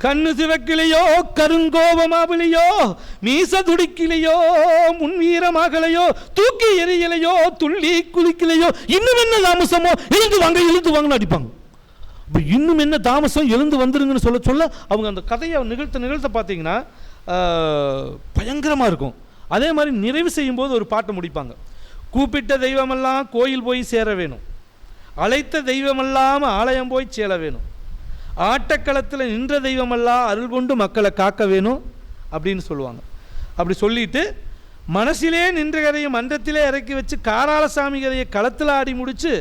கண்ணு சிவக்கிளையோ கருங்கோபமாவிலையோ மீச துடிக்கிலையோ முன் வீரமாகலையோ தூக்கி எரியலையோ துள்ளி குதிக்கலையோ இன்னும் என்ன தாமசமோ எழுந்து வாங்கன்னு அடிப்பாங்க. இப்போ இன்னும் என்ன தாமசம் எழுந்து வந்துருங்கன்னு சொல்ல அவங்க அந்த கதையை நிகழ்த்த பார்த்தீங்கன்னா பயங்கரமாக இருக்கும். அதே மாதிரி நிறைவு செய்யும்போது ஒரு பாட்டை முடிப்பாங்க. கூப்பிட்ட தெய்வமெல்லாம் கோயில் போய் சேர வேணும், அழைத்த தெய்வமெல்லாம் ஆலயம் போய் சேர வேணும், ஆட்டக்களத்தில் நின்ற தெய்வமெல்லாம் அருள் கொண்டு மக்களை காக்க வேணும் அப்படின்னு சொல்லுவாங்க. அப்படி சொல்லிட்டு மனசிலே நின்ற கதையை மன்றத்திலே இறக்கி வச்சு காராளசாமி கதையை களத்தில் ஆடி முடித்து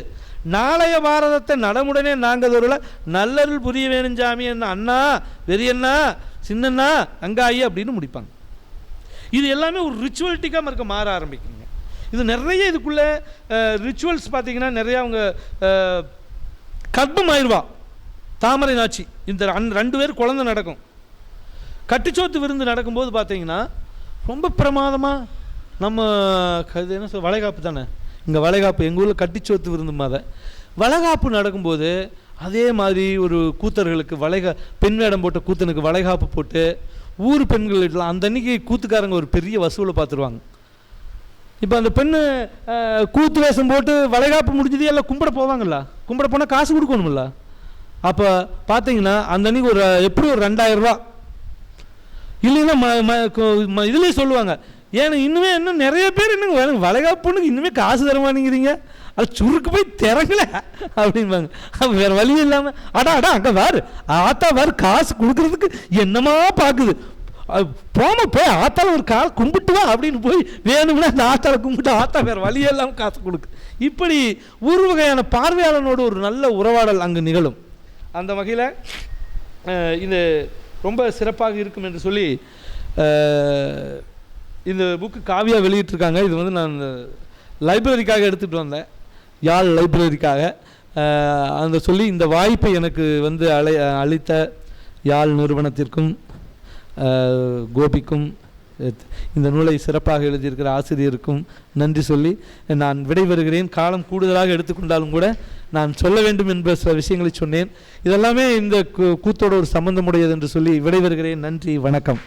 நாளைய பாரதத்தை நடமுடனே நாங்கள் ஒரு நல்லருள் புரிய வேணும் சாமி என்ன அண்ணா வெறியண்ணா சின்னண்ணா அங்காயி அப்படின்னு முடிப்பாங்க. இது எல்லாமே ஒரு ரிச்சுவல்ட்டிக்காக மாற ஆரம்பிக்குங்க. இது நிறைய இதுக்குள்ளே ரிச்சுவல்ஸ் பார்த்திங்கன்னா நிறையா அவங்க கர்ப்பமாயிருவா தாமரை நாச்சி, இந்த 2 பேர் குழந்தை நடக்கும். கட்டிச்சோத்து விருந்து நடக்கும்போது பார்த்தீங்கன்னா ரொம்ப பிரமாதமாக நம்ம என்ன சொல் வளைகாப்பு தானே, இங்கே வளைகாப்பு எங்கள் ஊரில் கட்டிச்சோத்து விருந்து மாதிரி வளைகாப்பு நடக்கும்போது அதே மாதிரி ஒரு கூத்தர்களுக்கு பெண் வேடம் போட்ட கூத்தனுக்கு வளைகாப்பு போட்டு ஊர் பெண்கள் இடலாம். அந்த அன்றைக்கி கூத்துக்காரங்க ஒரு பெரிய வசூலை பார்த்துருவாங்க. இப்போ அந்த பெண்ணு கூத்து வேஷம் போட்டு வளைகாப்பு முடிஞ்சது எல்லாம் கும்பிட போவாங்கல்ல, கும்பிட போனால் காசு கொடுக்கணுமில்ல. அப்போ பார்த்தீங்கன்னா அந்த அன்றைக்கி எப்படி ஒரு 2000 ரூபா இல்லைன்னா இதுலேயே சொல்லுவாங்க, ஏன்னா இன்னும் நிறைய பேர் இன்னும் வளைகாப்புன்னு இன்னுமே காசு தரமாட்டேங்கிறீங்க, அது சுருக்கு போய் திறங்கல அப்படின்பாங்க. அப்போ வேறு வழி இல்லாமல் அடா அங்கே வேறு ஆத்தா வேறு காசு கொடுக்குறதுக்கு என்னமா பார்க்குது, போய் ஆத்தால ஒரு காசு கும்பிட்டுவா அப்படின்னு போய் வேணும்னா அந்த ஆத்தால கும்பிட்டு ஆத்தா வேறு வழியே இல்லாமல் காசு கொடுக்கு. இப்படி ஒரு வகையான பார்வையாளனோடு ஒரு நல்ல உறவாடல் அங்கு நிகழும். அந்த வகையில் இது ரொம்ப சிறப்பாக இருக்கும் என்று சொல்லி இந்த புக்கு காவியா வெளியிட்டிருக்காங்க. இது நான் லைப்ரரிக்காக எடுத்துகிட்டு வந்தேன், யாழ் லைப்ரரிக்காக. அந்த சொல்லி இந்த வாய்ப்பை எனக்கு அளித்த யாழ் நிறுவனத்திற்கும் கோபிக்கும் இந்த நூலை சிறப்பாக எழுதியிருக்கிற ஆசிரியருக்கும் நன்றி சொல்லி நான் விடைபெறுகிறேன். காலம் கூடுதலாக எடுத்துக்கொண்டாலும் கூட நான் சொல்ல வேண்டும் என்ற சில விஷயங்களை சொன்னேன். இதெல்லாமே இந்த கூத்தோட ஒரு சம்பந்தமுடையது என்று சொல்லி விடைபெறுகிறேன். நன்றி, வணக்கம்.